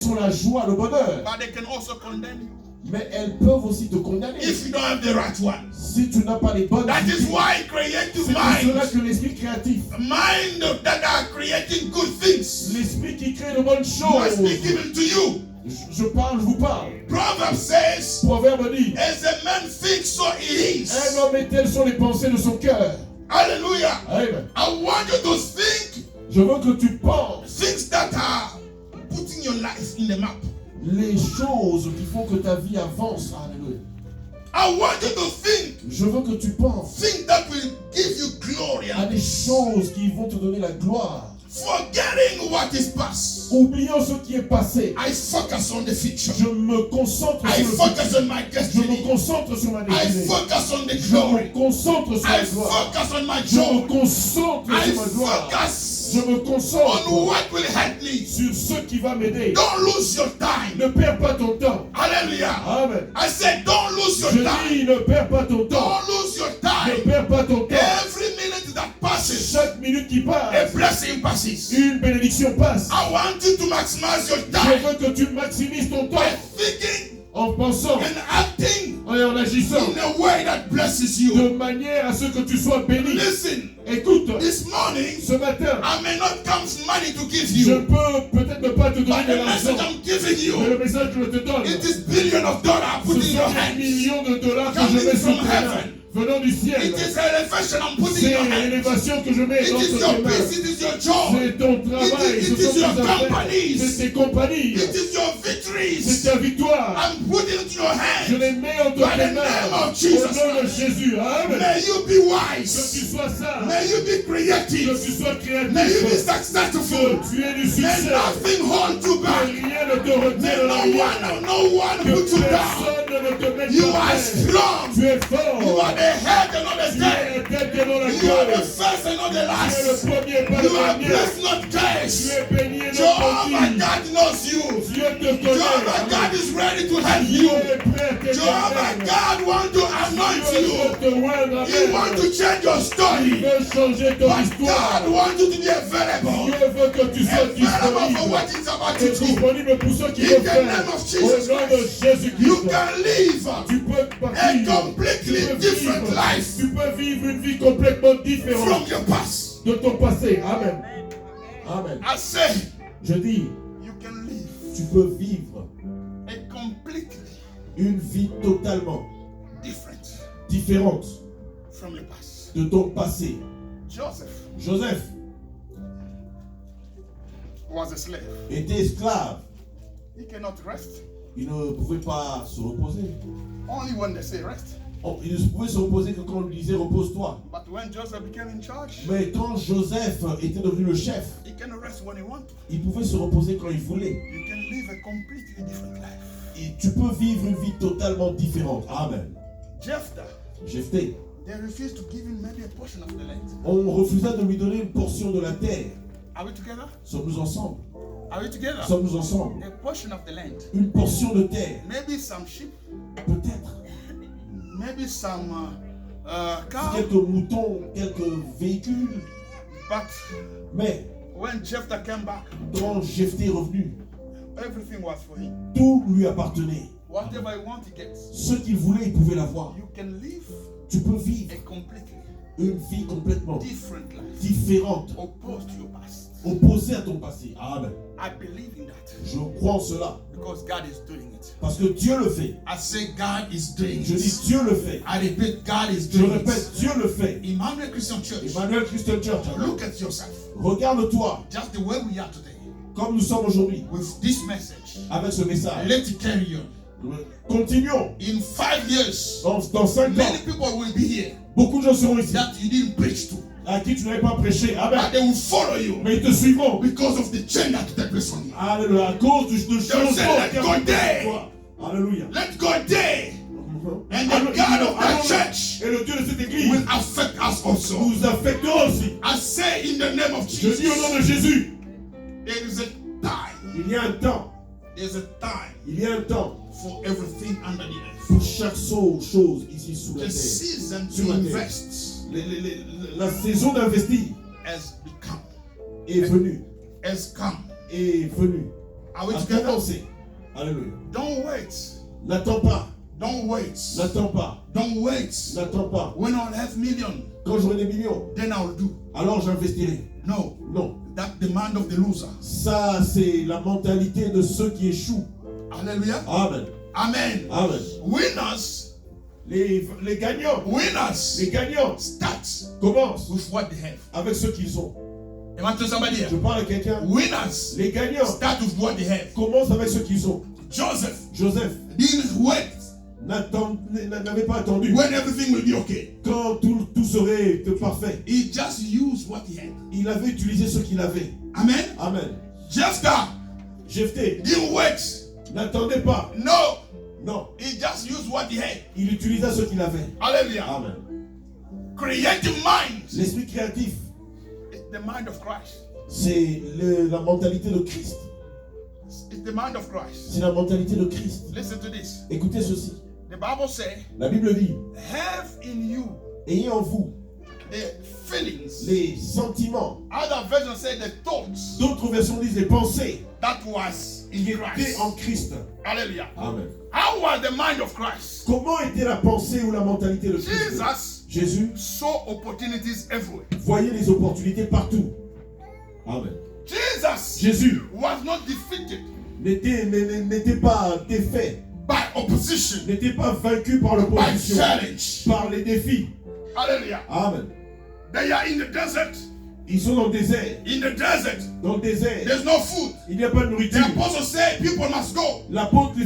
sont la joie, le bonheur. But they can also condemn you. Mais elles peuvent aussi te condamner. If you don't have the right one. Si tu n'as pas les bonnes That is idées. why creative C'est pour cela mind. que l'esprit créatif, Mind that are creating good things. l'esprit qui crée de bonnes Must choses, be given to you. je vous parle. Proverb says, Proverbe dit, as a man thinks, so he is. un homme est telles sont les pensées de son cœur. Hallelujah. Amen. I want you to think Je veux que tu penses things that are putting your life in the map. les choses qui font que ta vie avance. Alléluia. I want you to think Je veux que tu penses things that will give you glory à and des peace. choses qui vont te donner la gloire. Forgetting what is past. Oublions ce qui est passé. I focus on the future. Je me concentre I sur le focus futur. on my Je me destiny. concentre sur ma I destinée. focus on the Je glory. me concentre sur I la gloire. focus on my Je me joy. concentre I sur ma gloire. focus Je me on concentre what will help me. sur ce qui va m'aider. Don't lose your time. Ne perds pas ton temps. Hallelujah. Amen. I said, don't lose your Je time. dis, ne perds pas ton temps. Don't lose your Ne time. perds pas ton temps. Every minute that passes, Chaque minute qui a passe, blessing passes. une bénédiction passe. I want you to maximize your Je time veux que tu maximises ton by temps thinking en pensant and acting et en agissant in a way that blesses de you. manière à ce que tu sois béni. Listen, Écoute, this morning, ce matin, I may not come with money to give je you, peux peut-être ne pas te but donner de the message l'argent, I'm giving mais you, le message que je te donne, it is billions of dollars ce put in your sont des hands. millions de dollars que Coming je mets from sur tes mains, heaven. venant du It ciel. is elevation I'm putting in C'est your hands. l'élévation que je mets It dans is tes your mains. peace, it is your joy, C'est ton travail, It ce is sont tes your affaires, companies. c'est tes compagnies, it is your c'est victories. ta victoire. I'm putting it in your Je hands. les mets entre By tes the mains, name of au Jesus nom de Christ. Jésus. Amen. May you be Que tu wise. sois sage, May you be que tu creative. sois May you be créatif, successful. que tu aies du May succès, nothing hold you que back. rien ne te May retienne no en rien, one que put you down. personne ne te mette You en are terre. strong. Tu es fort, You are the head and not the tu tail. es la tête et non la You are the queue, first and not the tu es le last. premier, pas You le are dernier, blessed, not tu cursed. es béni et non Jehovah maudit. God knows you. Dieu te Jehovah connaît, God is ready to help Dieu you. est prêt à t'aider. Jehovah God wants to anoint Dieu you. veut te oindre, He wants to amen. change your Il story. veut changer ton But histoire. God wants you to be available. Dieu veut que tu sois Available for disponible. what He's about Et to do. disponible pour ceux qui In veulent the faire. name of Au Jesus nom de Christ. Jésus-Christ. You can live Tu peux a partir. completely Tu peux different vivre. life Tu peux vivre une vie complètement from différente your past. de ton passé. Amen. Amen. I say Je dis, you can live tu peux vivre a completely une vie totalement different différente from your past. de ton passé. Joseph Joseph was a slave. était esclave. He cannot rest. Il ne pouvait pas se reposer. Only when they say rest. Il ne pouvait se reposer que quand on lui disait repose-toi. But when Joseph became in charge, Mais quand Joseph était devenu le chef, he can rest when he wants. il pouvait se reposer quand il voulait. You can live a completely different life. Et tu peux vivre une vie totalement différente. Amen. Jephthah, Jephthé, they refused to give him maybe a portion of the land. on refusa de lui donner une portion de la terre. Are we together? Sommes-nous ensemble? Are we together? Sommes-nous ensemble? A portion of the land. Une portion de terre, Maybe some sheep, peut-être. maybe some cow. Quelques moutons, quelques véhicules. But Mais when Jephthah came back, quand Jephthé est revenu, everything was for him. tout lui appartenait. Whatever he wants, he gets. Ce qu'il voulait, il pouvait l'avoir. You can live Tu peux vivre a completely une vie complètement different life, différente, opposed to your past. opposée à ton passé. Amen. I believe in that Je crois en cela. because God is doing it. Parce que Dieu le fait. I say God is doing Je dis it. Dieu le fait. I repeat, God is Je doing répète, it. Dieu le fait. Emmanuel Christian Church, Emmanuel Christian Church, look at yourself. regarde-toi Just the way we are today. comme nous sommes aujourd'hui With this message, avec ce message. let it carry on. Continuons. In 5 years, Dans 5 ans, many people will be here beaucoup de gens seront ici that you didn't preach to, à qui tu n'avais pas prêché. but Amen. they will follow you Mais ils te suivront. because of the change that took place on you. Alléluia. À cause du changement say, let qui a go été there. fait en toi. Alléluia. Let God day and the Alléluia. God of that Alléluia. church Et le Dieu de cette église will affect us also. nous affectera aussi. I say in the name of Je dis au nom de Jesus, Jésus, there is a time. il y a un temps. There's a time Il y a un temps for everything under the earth. pour chaque chose ici sous la The terre. season Sur to la terre. invest La saison d'investir has become. est venue. Has come. Est venue. Are we à together? commencer. Alléluia. Don't wait. N'attends pas. Don't wait. N'attends pas. Don't wait. N'attends pas. When I'll have million, Quand j'aurai des millions, then I'll do. alors j'investirai. No. Non. That's the mind of the loser. Ça, c'est la mentalité de ceux qui échouent. Hallelujah. Amen. Amen. Amen. Winners. Les gagnants. Winners. Les gagnants Start commencent with what they have. avec ce qu'ils ont. Am I telling somebody here? Je parle à quelqu'un. Winners. Les gagnants Start with what they have. commencent avec ce qu'ils ont. Joseph Joseph didn't wait n'avait pas attendu when everything will be okay. quand tout serait parfait. He just used what he had. Il avait utilisé ce qu'il avait. Amen. Amen. Jephthah Jephthé didn't wait. n'attendait pas. No. Non. He just used what he had. Il utilisa ce qu'il avait. Hallelujah. Amen. Creative minds. L'esprit créatif, It's the mind of Christ. c'est la mentalité de Christ. It's the mind of Christ. C'est la mentalité de Christ. Listen to this. Écoutez ceci. The Bible says, La Bible dit, have in you ayez en vous the feelings. les sentiments. Other versions say the thoughts D'autres versions disent les pensées that was in qui étaient Christ. en Christ. Hallelujah. Amen. How was the mind of Christ? Comment était la pensée ou la mentalité de Christ? Jesus Jésus saw opportunities everywhere. voyait les opportunités partout. Amen. Jesus Jésus was not defeated n'était pas défait, by opposition, n'était pas vaincu par by l'opposition, challenge. par les défis. Hallelujah. Amen. They are in the desert. Ils sont dans le désert. In the desert, Dans le désert, there's no food. il n'y a pas de The nourriture. apostles say people must go. Les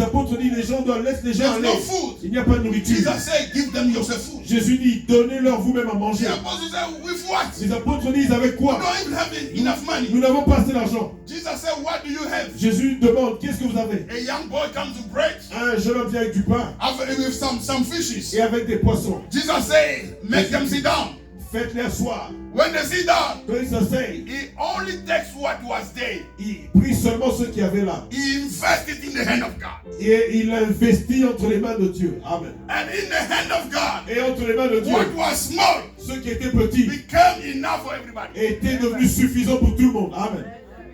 apôtres disent les gens doivent laisser les gens There's no aller. food. Il n'y a pas de nourriture. Jesus said, give them yourself food. Jésus dit, donnez-leur vous-même à manger. The apostles said, with what? Les apôtres disent, avec We quoi? don't even have enough money. Nous n'avons pas assez d'argent. Jesus said, what do you have? Jésus demande, qu'est-ce que vous avez? A young boy comes to bread Un jeune homme vient avec du pain with some fishes. et avec des poissons. Jesus said, make them sit down. Faites-les asseoir. When they sit down, Quand ils s'asseyent, he only takes what was there. il prit seulement ce qu'il y avait là. He invested in the hand of God. Et il investit entre les mains de Dieu. Amen. And in the hand of God, Et entre les mains de Dieu, what was small ce qui était petit became enough for everybody. était devenu suffisant pour tout le monde. Amen.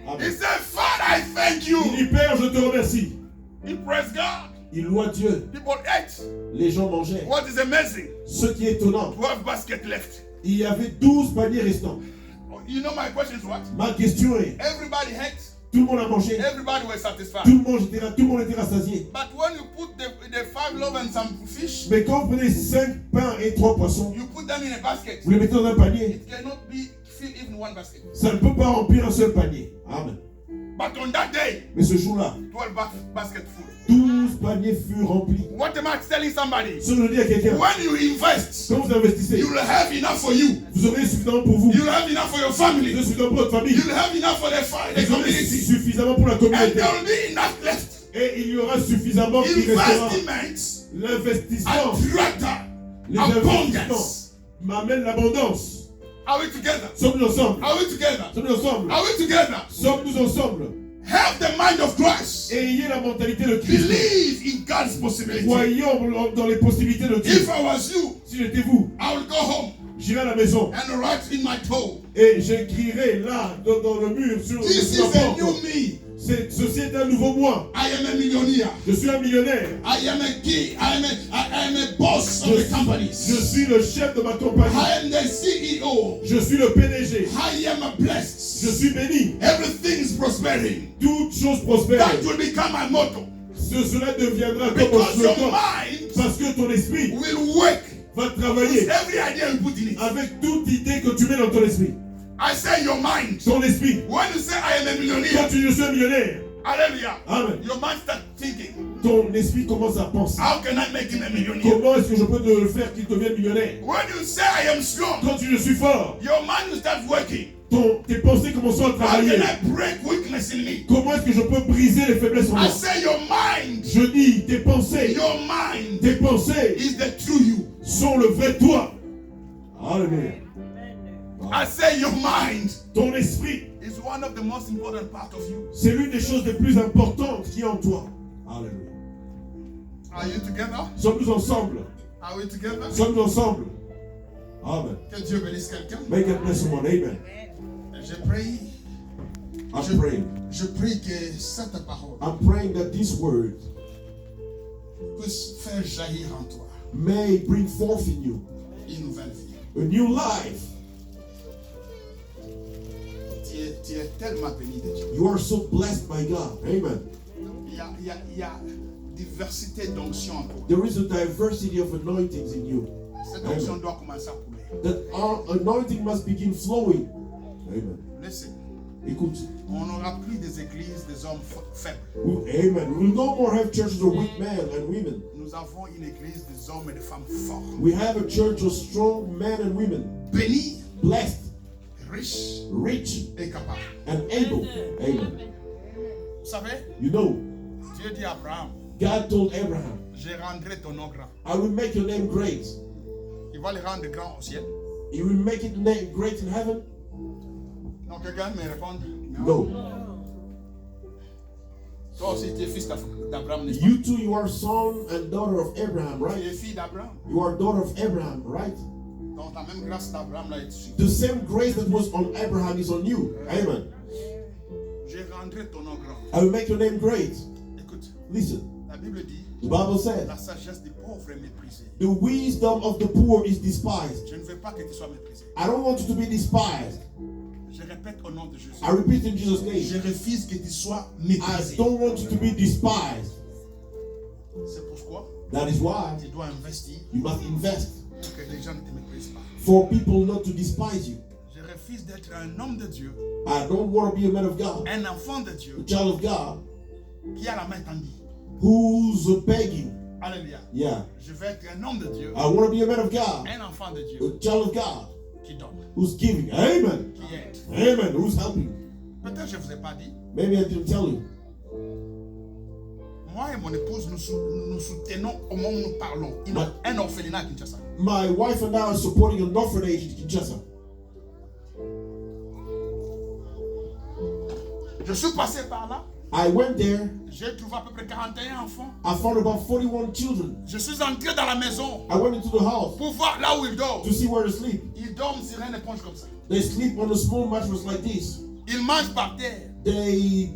He Amen. said, Father, I thank Il you. dit, Père, je te remercie. He praised God. Il loua Dieu. People ate. Les gens mangeaient. What is amazing? Ce qui est étonnant, 12 baskets left. il y avait 12 paniers restants. You know my question is what? Ma question est, Everybody ate. tout le monde a mangé. Everybody was satisfied. Tout le monde était rassasié. But when you put the 5 loaves and some fish, Mais quand vous prenez 5 pains et 3 poissons, you put them in a basket. vous les mettez dans un panier, It cannot be fill even one basket. ça ne peut pas remplir un seul panier. Amen. But on that day, Mais ce jour-là, 12 baskets full. 12 paniers furent remplis. What am I telling somebody? Ce que je dis à quelqu'un, When you invest, quand vous investissez, you will have enough for you. vous aurez suffisamment pour vous. You will have enough for your Vous aurez family. suffisamment pour votre famille. You will have enough for the Vous aurez community. suffisamment pour la And communauté. there will be enough left. Et il y aura suffisamment qui restera. Investments L'investissement, attract les investissements abundance. m'amènent l'abondance. Are we together? Sommes-nous ensemble? Are we together? Sommes-nous ensemble? Are we together? Sommes-nous ensemble? Have the mind of Christ. Et ayez la mentalité de Christ. Believe in God's possibility. Voyons dans les possibilités de Dieu. If I was you, Si j'étais vous, I would go home j'irai à la maison and write in my toe, et j'écrirai là, dans le mur, sur this la is a porte. new me. Ceci est un nouveau moi. I am a millionaire. Je suis un millionnaire. I am a key. I am a boss of the companies. Je suis le chef de ma compagnie. I am the CEO. Je suis le PDG. I am blessed. Je suis béni. Everything is prospering. Toute chose prospère. That will become my motto. Cela deviendra comme un Because your slogan. mind Parce que ton esprit will work va with travailler every idea you put in it. avec toute idée que tu mets dans ton esprit. I say your mind. Ton esprit. When you say I am a Quand millionaire, tu es un millionnaire, hallelujah, Amen. your mind starts thinking, Ton esprit commence à penser. how can I make him a millionaire? Comment est-ce que je peux le faire qu'il devienne millionnaire? When you say I am strong, Quand tu je suis fort, your mind will start working. tes pensées commencent à How travailler. can I break weakness in me? Comment est-ce que je peux briser les faiblesses en I moi? say your mind. Je dis, tes pensées Your mind is the true you. sont le vrai toi. Alléluia. I say your mind Ton esprit, is one of the most important parts of you. c'est l'une des choses les plus importantes qui est en toi. Alléluia. Are you together? Sommes-nous ensemble? Are we together? Sommes-nous ensemble? Amen. Que Dieu bénisse quelqu'un. Make a bless someone. Amen. Je prie. I pray. Je prie que cette parole I'm praying that this word puisse faire jaillir en toi may bring forth in you une nouvelle vie. a new life. Tu es tellement béni de Dieu. You are so blessed by God. Amen. Il y a diversité d'onction en toi. There is a diversity of anointings in you. Cette onction doit commencer à couler. That our anointing must begin flowing. Amen. Laissez. Écoute. On n'aura plus des églises des hommes faibles. Amen. We will no more have churches of weak men and women. Nous avons une église des hommes et des femmes forts. We have a church of strong men and women. Bénis, Blessed, riches rich, et capables. and able. Amen. Vous savez, You know, Dieu dit à Abraham, God told Abraham, je rendrai ton nom grand. I will make your name great. Il va le rendre grand au ciel. He will make it great in heaven. Donc quelqu'un me répond, No. toi aussi tu es fils d'Abraham, n'est-ce pas? You too, you are son and daughter of Abraham, Tu right? es fille d'Abraham. You are daughter of Abraham, right? Donc la même grâce d'Abraham là est dessus. The same grace that was on Abraham is on you. Amen. Je rendrai ton nom grand. I will make your name great. Écoute, Listen, la Bible dit, the Bible says, la sagesse des pauvres est méprisée. the wisdom of the poor is despised. Je ne veux pas que tu sois méprisé. I don't want you to be despised. Je répète au nom de Jésus. I repeat in Jesus' name. Je refuse que tu sois I méprisé. don't want you to be despised. C'est pourquoi That is why tu dois investir you must invest pour que les gens ne te méprisent pas. for people not to despise you. Je refuse d'être un homme de Dieu, I don't want to be a man of God, un enfant de Dieu a child of God, qui a la main tendue. who's begging. Alléluia. Yeah. Je veux être un homme de Dieu, I want to be a man of God, un enfant de Dieu a child of God, qui donne, who's giving. Amen. qui aide. Amen. Who's helping. Peut-être que je ne vous ai pas dit, Maybe I didn't tell you. moi et mon épouse, nous soutenons au moment où nous parlons un orphelinat à Kinshasa. My wife and I are supporting an orphanage in Kinshasa. Je suis passé par là, I went there. j'ai trouvé à peu près 41 enfants. I found about 41 children. Je suis entré dans la maison I went into the house pour voir là où ils dorment. to see where they sleep. Ils dorment sur une éponge comme ça. They sleep on a small mattress like this. Ils mangent par terre. They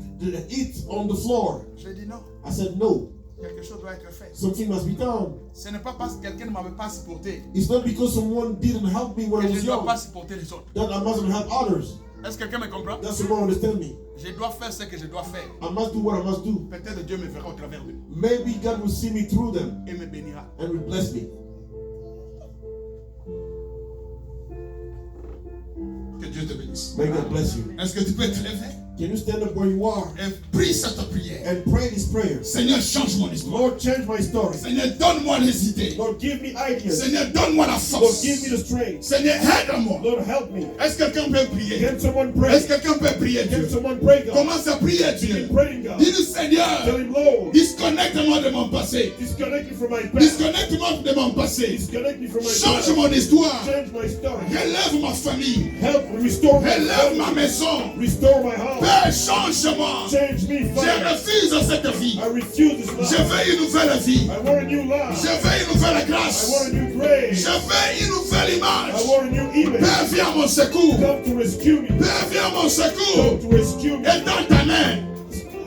eat on the floor. J'ai dit non, I said, no, quelque chose doit être fait. something must be done. Ce n'est pas parce que quelqu'un ne m'avait pas supporté It's not because someone didn't help me when que I je was ne dois young pas supporter les autres. that I mustn't help others. Est-ce que quelqu'un me comprend? Does someone understand me? Je dois faire ce que je dois faire. I must do what I must do. Peut-être Dieu me verra au travers d'eux Maybe God will see me through them et me bénira. and will bless me. Que Dieu te bénisse. May God bless you. Est-ce que tu peux te lever Can you stand up where you are et prie cette prière? and pray this prayer? Seigneur, change mon histoire. Lord, change my story. Seigneur, donne-moi les idées. Lord, give me ideas. Seigneur, donne-moi la Lord, force. give me the strength. Seigneur, aide-moi. Lord, help me. Est-ce que quelqu'un peut prier? Can someone Est-ce pray? que quelqu'un peut prier Dieu? Can someone pray, God? Commence à prier Dieu. Keep praying, God. Dis-lui, Seigneur, Tell him, Lord, disconnecte-moi de mon passé. disconnect me from my past. Disconnecte-moi de mon passé. Disconnect me from my Change past. mon histoire. Change my story. Relève ma famille. Help restore my Relève ma family. maison. Restore my house. Père, change-moi. Change me, Je Father. refuse cette vie. I refuse this Je life. veux une nouvelle vie. I want a new Je life. veux une nouvelle I grâce. want a new grace. Je veux une nouvelle I image. want a new image. Père, viens à mon secours. Come to rescue me. Père, viens à mon secours. Come to rescue me. Étends ta main.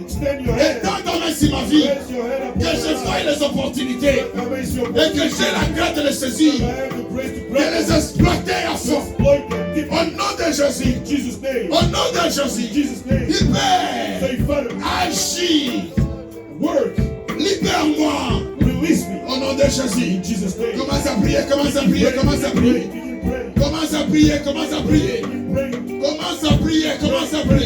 Extend your hand. Étends ta main sur ma vie. Raise your hand up. Que je voie les opportunités. Amaze your Et que j'ai la grâce de les saisir. I have the grace to De grab les them. exploiter à fond. Exploit them. Give Au nom de Jésus. in Jesus' name. Au nom de In Jésus. Jesus' name. Libère. Say, Father, Agis. work. Libère-moi. Release me. Au nom de Jésus. In Jesus' name. Commence à prier, commence à prier, commence à prier. Begin praying. Commence à prier, commence à prier. Begin praying. Commence à prier, commence à prier.